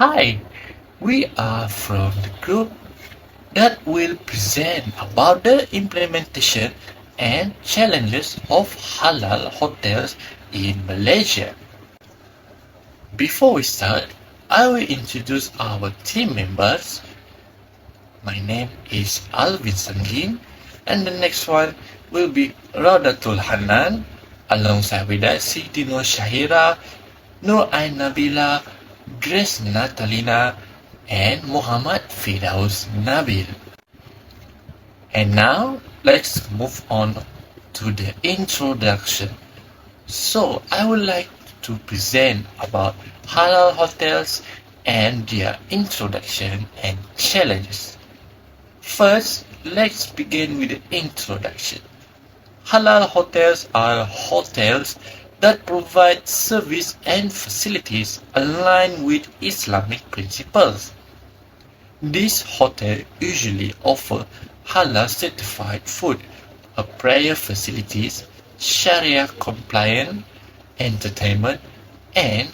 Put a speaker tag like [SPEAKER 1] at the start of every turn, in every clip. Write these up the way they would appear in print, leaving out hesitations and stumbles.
[SPEAKER 1] Hi, we are from the group that will present about the implementation and challenges of halal hotels in Malaysia. Before we start, I will introduce our team members. My name is Alvin Sangin, and the next one will be Raudatul Hanan, alongside with that Siti Nur Shahira, Nur Ain Nabila, Grace Natalina, and Muhammad Firdaus Nabil. And now, let's move on to the introduction. So, I would like to present about halal hotels and their introduction and challenges. First, let's begin with the introduction. Halal hotels are hotels that provide service and facilities aligned with Islamic principles. These hotels usually offer halal certified food, a prayer facilities, Sharia compliant entertainment, and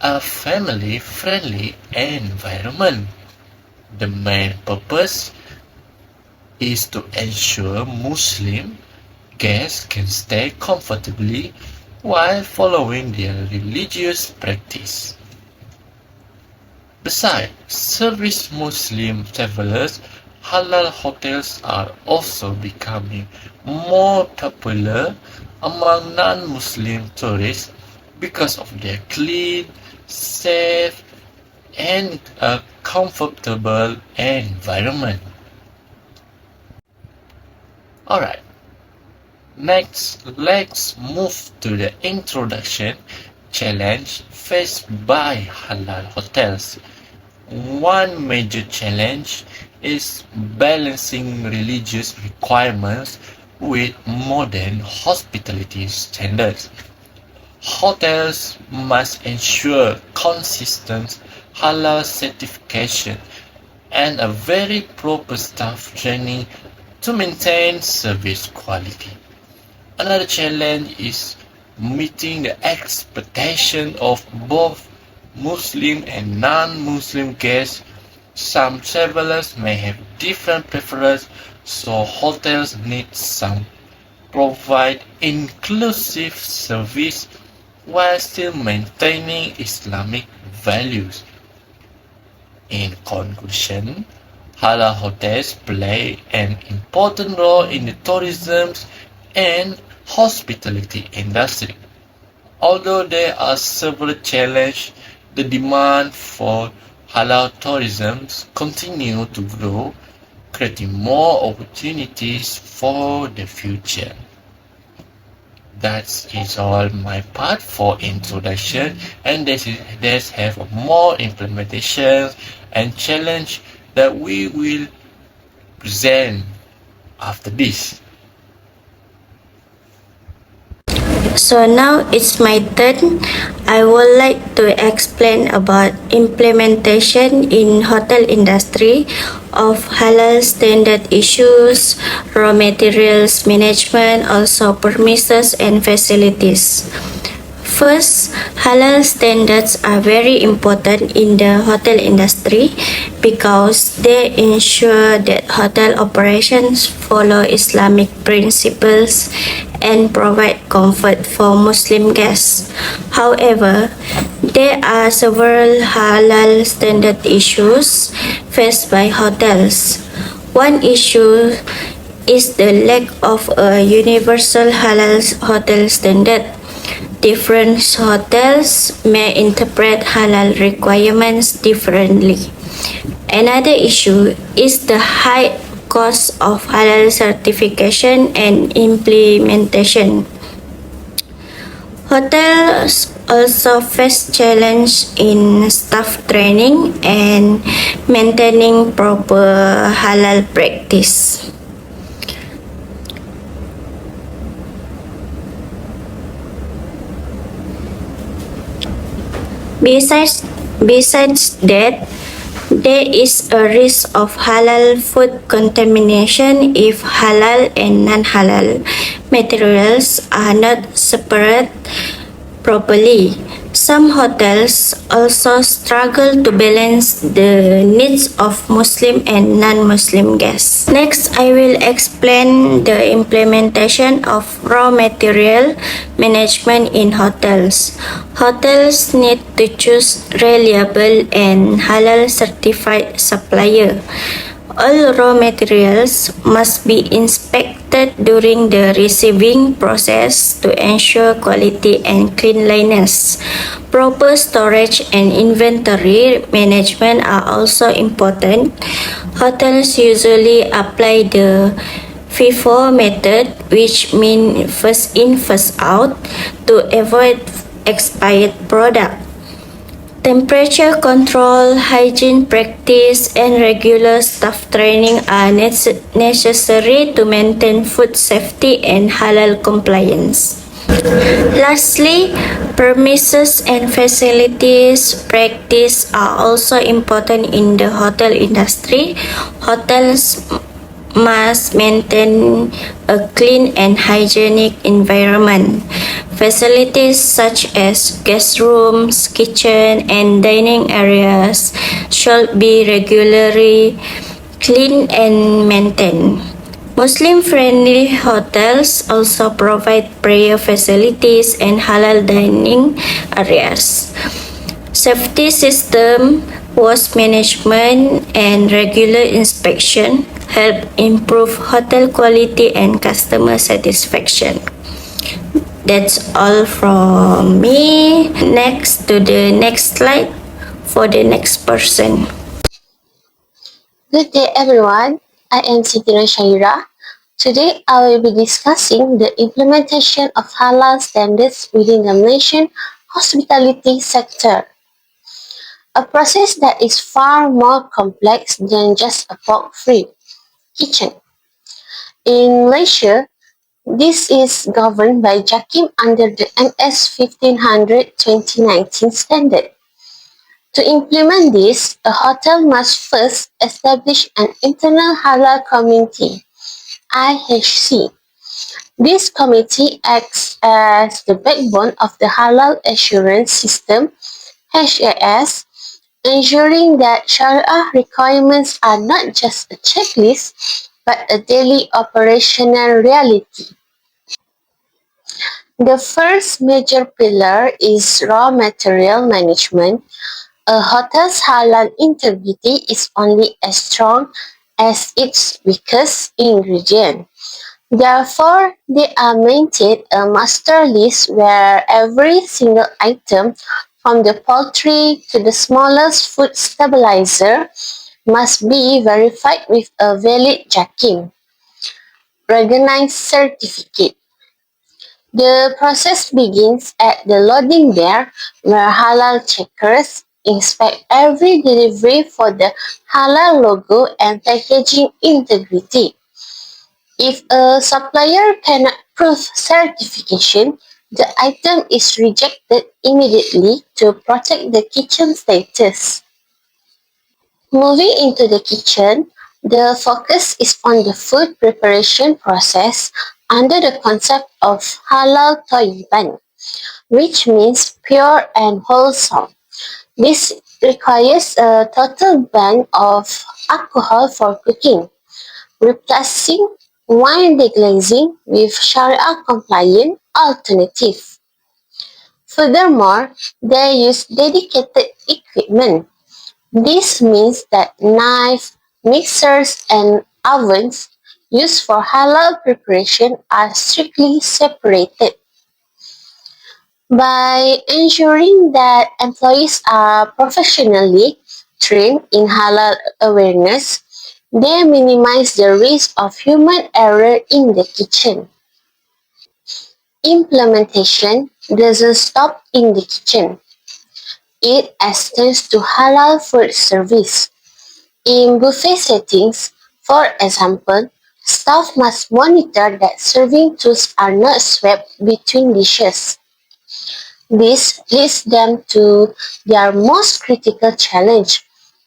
[SPEAKER 1] a family friendly environment. The main purpose is to ensure Muslim guests can stay comfortably while following their religious practice. Besides service Muslim travelers, halal hotels are also becoming more popular among non-Muslim tourists because of their clean, safe, and a comfortable environment. Alright, next let's move to the introduction challenge faced by halal hotels. One major challenge is balancing religious requirements with modern hospitality standards. Hotels must ensure consistent halal certification and a very proper staff training to maintain service quality. Another challenge is meeting the expectation of both Muslim and non-Muslim guests. Some travelers may have different preferences, so hotels need some provide inclusive service while still maintaining Islamic values. In conclusion, halal hotels play an important role in the tourism and hospitality industry. Although there are several challenges, the demand for halal tourism continues to grow, creating more opportunities for the future. That is all my part for introduction, and let's have more implementation and challenge that we will present after this.
[SPEAKER 2] So now it's my turn. I would like to explain about implementation in hotel industry of halal standard issues, raw materials management, also premises and facilities. First, halal standards are very important in the hotel industry because they ensure that hotel operations follow Islamic principles and provide comfort for Muslim guests. However, there are several halal standard issues faced by hotels. One issue is the lack of a universal halal hotel standard. Different hotels may interpret halal requirements differently. Another issue is the high cost of halal certification and implementation. Hotels also face challenge in staff training and maintaining proper halal practice. Besides that, there is a risk of halal food contamination if halal and non-halal materials are not separated properly. Some hotels also struggle to balance the needs of Muslim and non-Muslim guests. Next, I will explain the implementation of raw material management in hotels. Hotels need to choose reliable and halal certified supplier. All raw materials must be inspected during the receiving process to ensure quality and cleanliness. Proper storage and inventory management are also important. Hotels usually apply the FIFO method, which means first in, first out, to avoid expired product. Temperature control, hygiene practice, and regular staff training are necessary to maintain food safety and halal compliance. Lastly, premises and facilities practice are also important in the hotel industry. Hotels must maintain a clean and hygienic environment. Facilities such as guest rooms, kitchen, and dining areas should be regularly cleaned and maintained. Muslim friendly hotels also provide prayer facilities and halal dining areas. Safety system, waste management, and regular inspection help improve hotel quality and customer satisfaction. That's all from me. Next to the next slide for the next person.
[SPEAKER 3] Good day everyone, I am CTU695. Today I will be discussing the implementation of halal standards within the Malaysian hospitality sector, a process that is far more complex than just a pork-free kitchen. In Malaysia, this is governed by JAKIM under the MS 1500 2019 standard. To implement this, a hotel must first establish an internal halal committee IHC. This committee acts as the backbone of the Halal Assurance System (HAS), ensuring that Sharia requirements are not just a checklist but a daily operational reality. The first major pillar is raw material management. A hotel's halal integrity is only as strong as its weakest ingredient. Therefore, they are maintained a master list where every single item, from the poultry to the smallest food stabilizer, must be verified with a valid JAKIM recognized certificate. The process begins at the loading bay where halal checkers inspect every delivery for the halal logo and packaging integrity. If a supplier cannot prove certification, the item is rejected immediately to protect the kitchen status. Moving into the kitchen, the focus is on the food preparation process under the concept of halal thayyiban, which means pure and wholesome. This requires a total ban of alcohol for cooking, replacing wine deglazing with Sharia-compliant alternative. Furthermore, they use dedicated equipment. This means that knives, mixers, and ovens used for halal preparation are strictly separated. By ensuring that employees are professionally trained in halal awareness, they minimize the risk of human error in the kitchen. Implementation doesn't stop in the kitchen. It extends to halal food service. In buffet settings, for example, staff must monitor that serving tools are not swept between dishes. This leads them to their most critical challenge,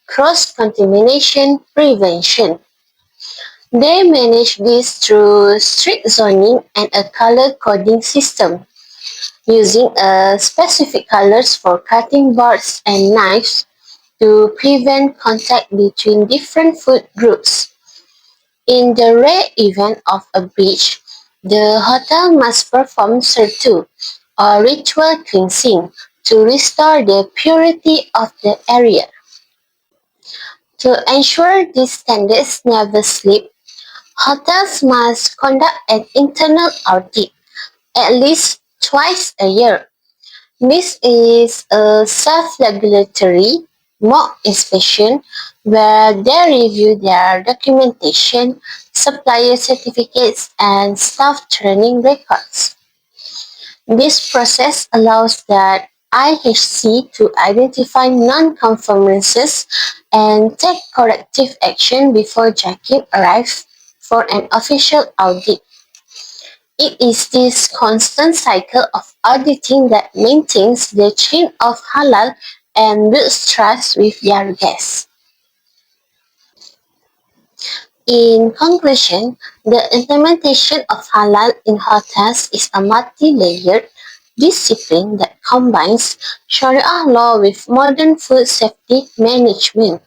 [SPEAKER 3] cross-contamination prevention. They manage this through strict zoning and a color coding system. using specific colors for cutting boards and knives to prevent contact between different food groups. In the rare event of a breach, the hotel must perform surtu, or ritual cleansing, to restore the purity of the area. To ensure these standards never slip, hotels must conduct an internal audit at least twice a year. This is a self-regulatory mock inspection where they review their documentation, supplier certificates, and staff training records. This process allows the IHC to identify non-conformances and take corrective action before Jakim arrives for an official audit. It is this constant cycle of auditing that maintains the chain of halal and builds trust with their guests. In conclusion, the implementation of halal in hotels is a multi-layered discipline that combines Sharia law with modern food safety management.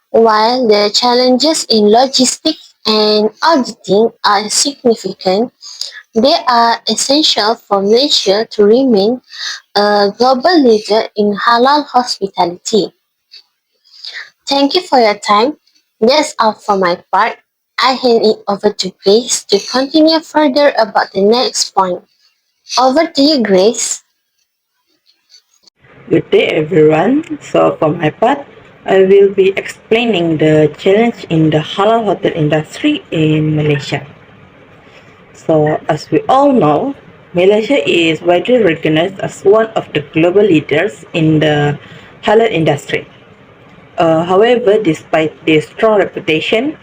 [SPEAKER 3] While the challenges in logistics and auditing are significant, they are essential for Malaysia to remain a global leader in halal hospitality. Thank you for your time. That's all for my part. I hand it over to Grace to continue further about the next point. Over to you, Grace.
[SPEAKER 4] Good day everyone. So for my part, I will be explaining the challenge in the halal hotel industry in Malaysia. So as we all know, Malaysia is widely recognized as one of the global leaders in the halal industry. However, despite this strong reputation,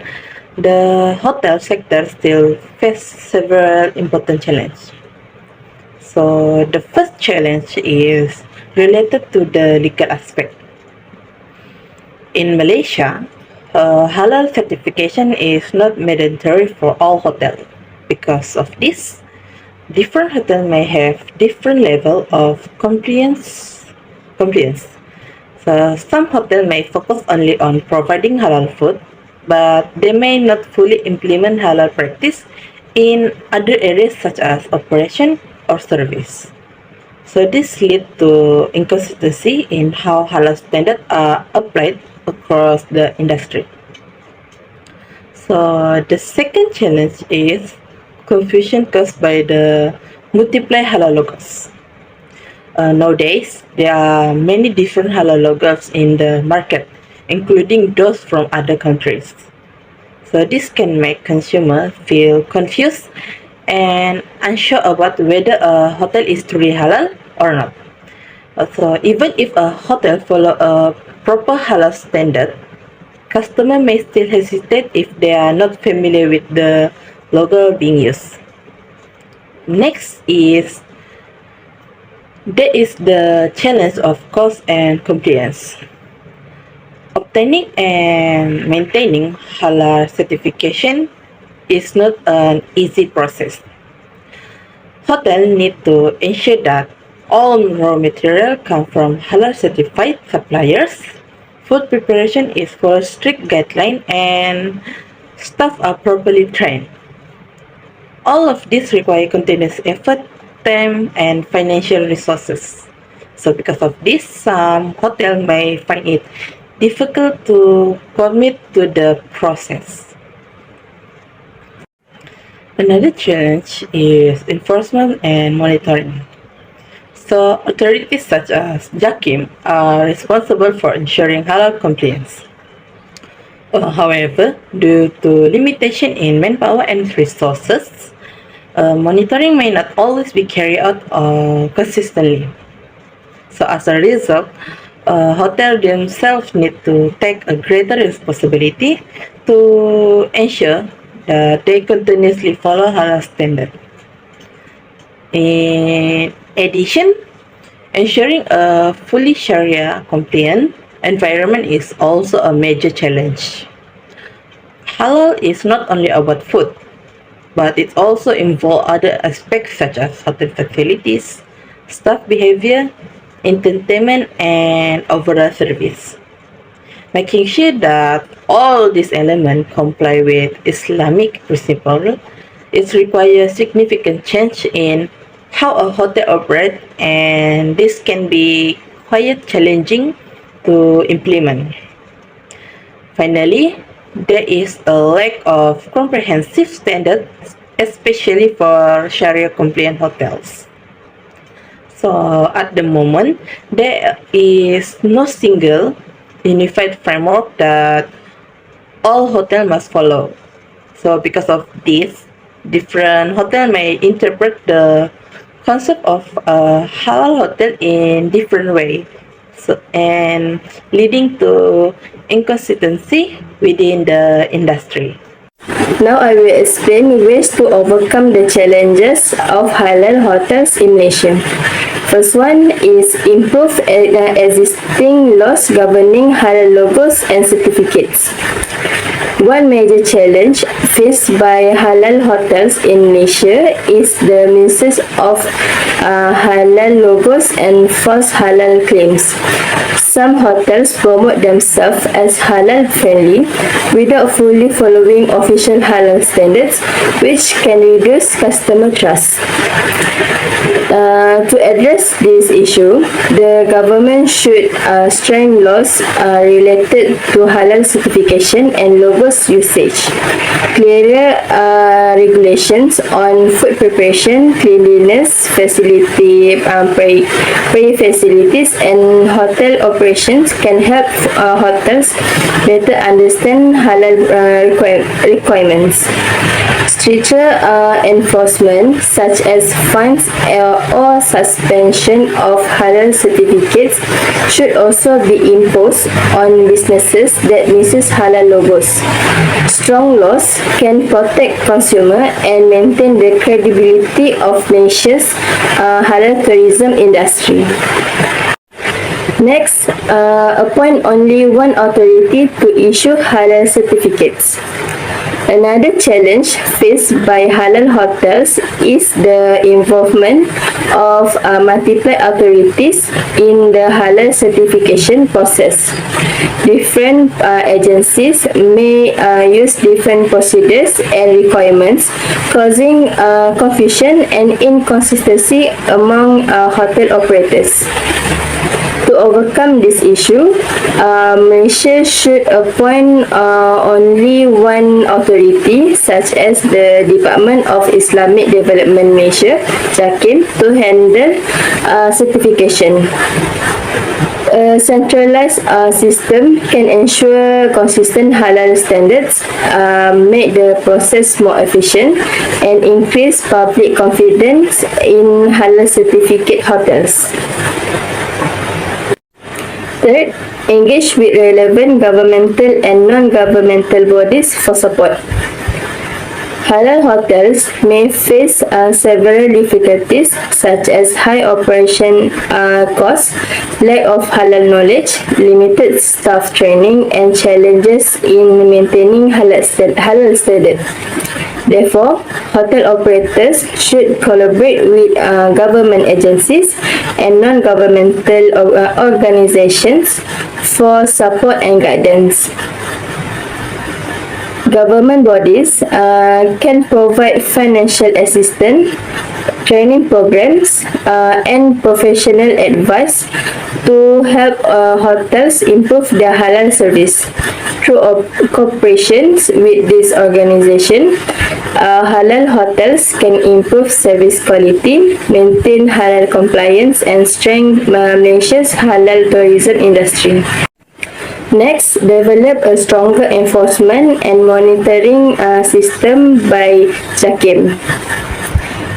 [SPEAKER 4] the hotel sector still faces several important challenges. So the first challenge is related to the legal aspect. In Malaysia, halal certification is not mandatory for all hotels. Because of this, different hotels may have different level of compliance. So some hotels may focus only on providing halal food, but they may not fully implement halal practice in other areas such as operation or service. So this leads to inconsistency in how halal standards are applied across the industry. So the second challenge is confusion caused by the multiple halal logos. Nowadays, there are many different halal logos in the market, including those from other countries. So this can make consumers feel confused and unsure about whether a hotel is truly halal or not. So even if a hotel follow a proper halal standard, customer may still hesitate if they are not familiar with the logo being used. Next is there is the challenge of cost and compliance. Obtaining and maintaining halal certification is not an easy process. Hotels need to ensure that all raw material come from halal certified suppliers. Food preparation is for strict guidelines and staff are properly trained. All of this require continuous effort, time, and financial resources. So because of this, some hotels may find it difficult to commit to the process. Another challenge is enforcement and monitoring. So authorities such as Jakim are responsible for ensuring halal compliance. However, due to limitation in manpower and resources, monitoring may not always be carried out consistently. So as a result, hotels themselves need to take a greater responsibility to ensure that they continuously follow halal standard. In addition, ensuring a fully Sharia compliant environment is also a major challenge. Halal is not only about food, but it also involves other aspects such as hotel facilities, staff behavior, entertainment, and overall service. Making sure that all these elements comply with Islamic principles, it requires significant change in how a hotel operates, and this can be quite challenging to implement. Finally, there is a lack of comprehensive standards, especially for Sharia compliant hotels. So at the moment, there is no single unified framework that all hotels must follow. So because of this, different hotel may interpret the concept of a halal hotel in different way. So, and leading to inconsistency within the industry.
[SPEAKER 2] Now I will explain ways to overcome the challenges of halal hotels in Malaysia. First one is improve existing laws governing halal logos and certificates. One major challenge faced by halal hotels in Malaysia is the misuse of halal logos and false halal claims. Some hotels promote themselves as halal friendly without fully following official halal standards, which can reduce customer trust. To address this issue, the government should strengthen laws related to halal certification and logos usage. Clearer regulations on food preparation, cleanliness, facilities, and hotel operations can help hotels better understand halal requirements. Stricter enforcement, such as fines or suspension of halal certificates, should also be imposed on businesses that misuse halal logos. Strong laws can protect consumers and maintain the credibility of Malaysia's halal tourism industry. Next, appoint only one authority to issue halal certificates. Another challenge faced by halal hotels is the involvement of multiple authorities in the halal certification process. Different agencies may use different procedures and requirements, causing confusion and inconsistency among hotel operators. To overcome this issue, Malaysia should appoint only one authority, such as the Department of Islamic Development Malaysia, JAKIM, to handle certification. A centralized system can ensure consistent halal standards, make the process more efficient, and increase public confidence in halal certificate hotels. Third, engage with relevant governmental and non-governmental bodies for support. Halal hotels may face several difficulties such as high operation costs, lack of halal knowledge, limited staff training, and challenges in maintaining halal standards. Therefore, hotel operators should collaborate with government agencies and non-governmental organizations for support and guidance. Government bodies can provide financial assistance, training programs, and professional advice to help hotels improve their halal service. Through cooperations with this organization, halal hotels can improve service quality, maintain halal compliance, and strengthen Malaysia's halal tourism industry. Next, develop a stronger enforcement and monitoring system by JAKIM.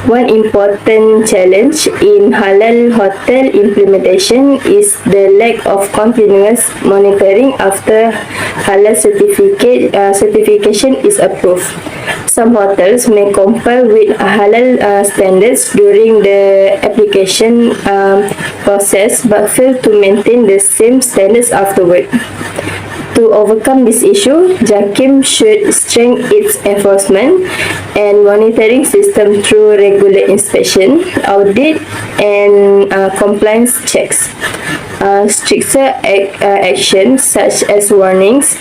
[SPEAKER 2] One important challenge in halal hotel implementation is the lack of continuous monitoring after halal certification is approved. Some hotels may comply with halal standards during the application process but fail to maintain the same standards afterward. To overcome this issue, JAKIM should strengthen its enforcement and monitoring system through regular inspection, audit, and compliance checks. Stricter actions such as warnings,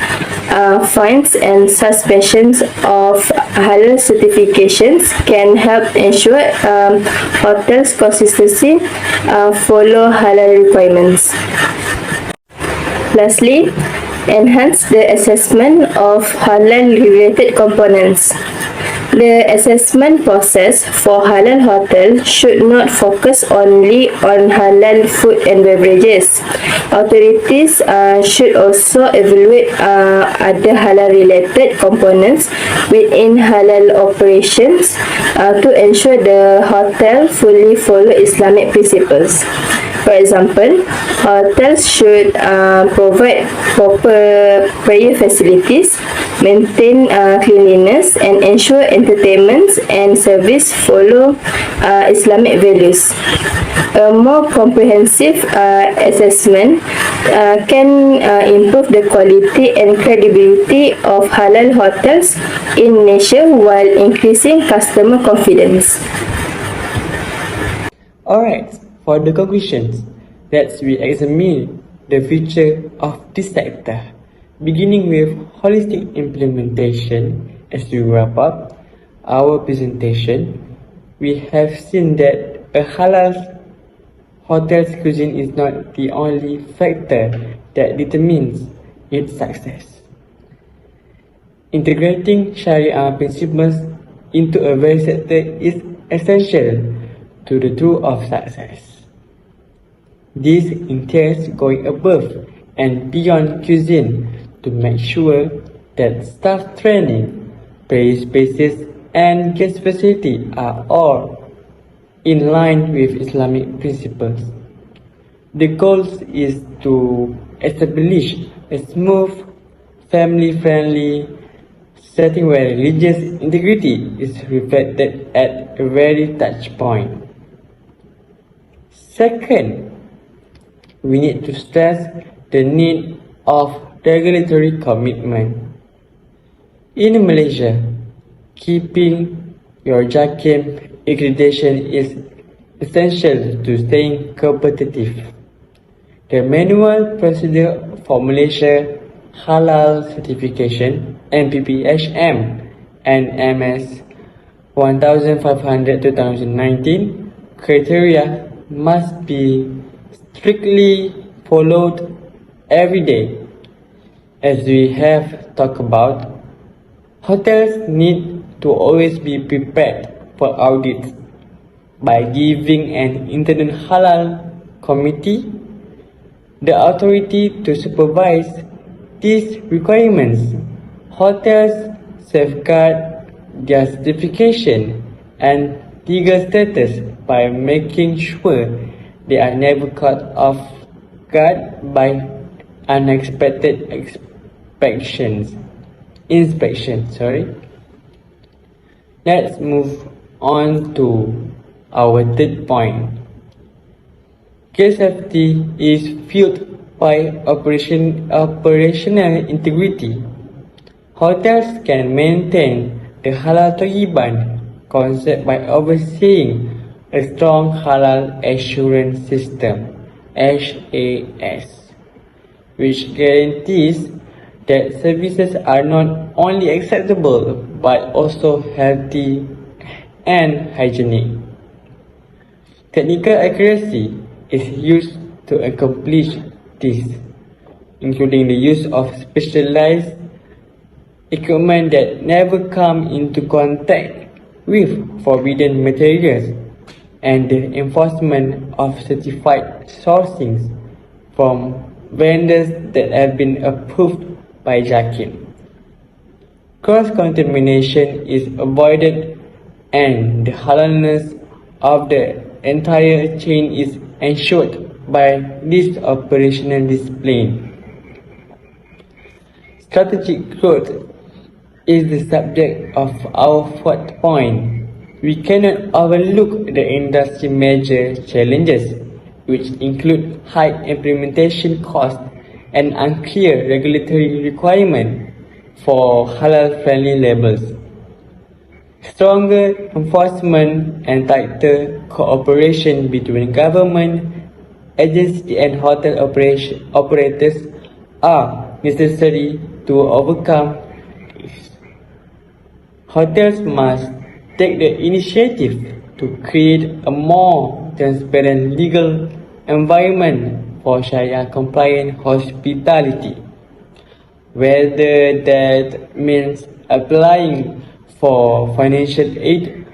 [SPEAKER 2] fines, and suspensions of halal certifications can help ensure hotels consistently follow halal requirements. Lastly, enhance the assessment of halal-related components. The assessment process for halal hotel should not focus only on halal food and beverages. Authorities should also evaluate other halal-related components within halal operations to ensure the hotel fully follow Islamic principles. For example, hotels should provide proper prayer facilities, maintain cleanliness, and ensure entertainment and service follow Islamic values. A more comprehensive assessment can improve the quality and credibility of halal hotels in Malaysia while increasing customer confidence.
[SPEAKER 5] Alright, for the conclusions, let's re-examine the future of this sector, beginning with holistic implementation. As we wrap up our presentation, we have seen that a halal hotel's cuisine is not the only factor that determines its success. Integrating Sharia principles into a very sector is essential to the truth of success. This entails going above and beyond cuisine to make sure that staff training, prayer spaces, and guest facility are all in line with Islamic principles. The goal is to establish a smooth, family-friendly setting where religious integrity is reflected at a very touch point. Second, we need to stress the need of regulatory commitment. In Malaysia, keeping your JAKIM accreditation is essential to staying competitive. The manual procedure for Malaysia Halal certification MPPHM and MS 1500-2019 criteria must be strictly followed every day. As we have talked about, hotels need to always be prepared for audits by giving an internal halal committee the authority to supervise these requirements. Hotels safeguard their certification and legal status by making sure they are never caught off guard by unexpected inspections. Let's move on to our third point. Guest safety is fueled by operational integrity. Hotels can maintain the halal Thayyiban concept by overseeing a strong halal assurance system (HAS), which guarantees that services are not only acceptable but also healthy and hygienic. Technical accuracy is used to accomplish this, including the use of specialized equipment that never come into contact with forbidden materials and the enforcement of certified sourcings from vendors that have been approved by JAKIM. Cross-contamination is avoided and the halalness of the entire chain is ensured by this operational discipline. Strategic growth is the subject of our fourth point. We cannot overlook the industry major challenges, which include high implementation costs and unclear regulatory requirement for halal-friendly labels. Stronger enforcement and tighter cooperation between government, agencies and hotel operators are necessary to overcome this. Hotels must take the initiative to create a more transparent legal environment for Sharia-compliant hospitality, whether that means applying for financial aid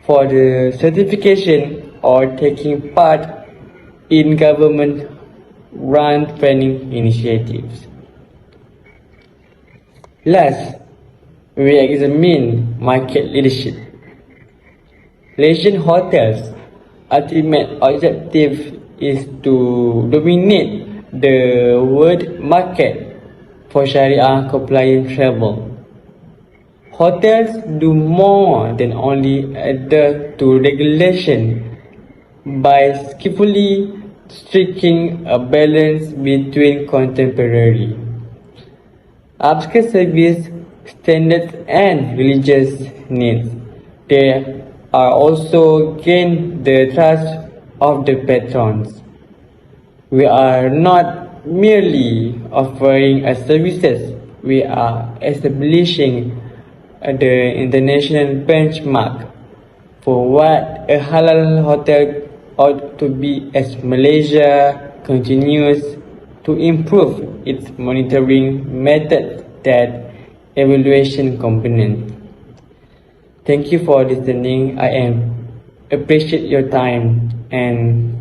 [SPEAKER 5] for the certification or taking part in government-run training initiatives. Last, we examine market leadership. Malaysian hotels' ultimate objective is to dominate the world market for Sharia-compliant travel. Hotels do more than only adhere to regulation by skillfully striking a balance between contemporary upscale service standards and religious needs. They are also gain the trust of the patrons. We are not merely offering a services, we are establishing the international benchmark for what a halal hotel ought to be as Malaysia continues to improve its monitoring method that evaluation component. Thank you for listening. I appreciate your time and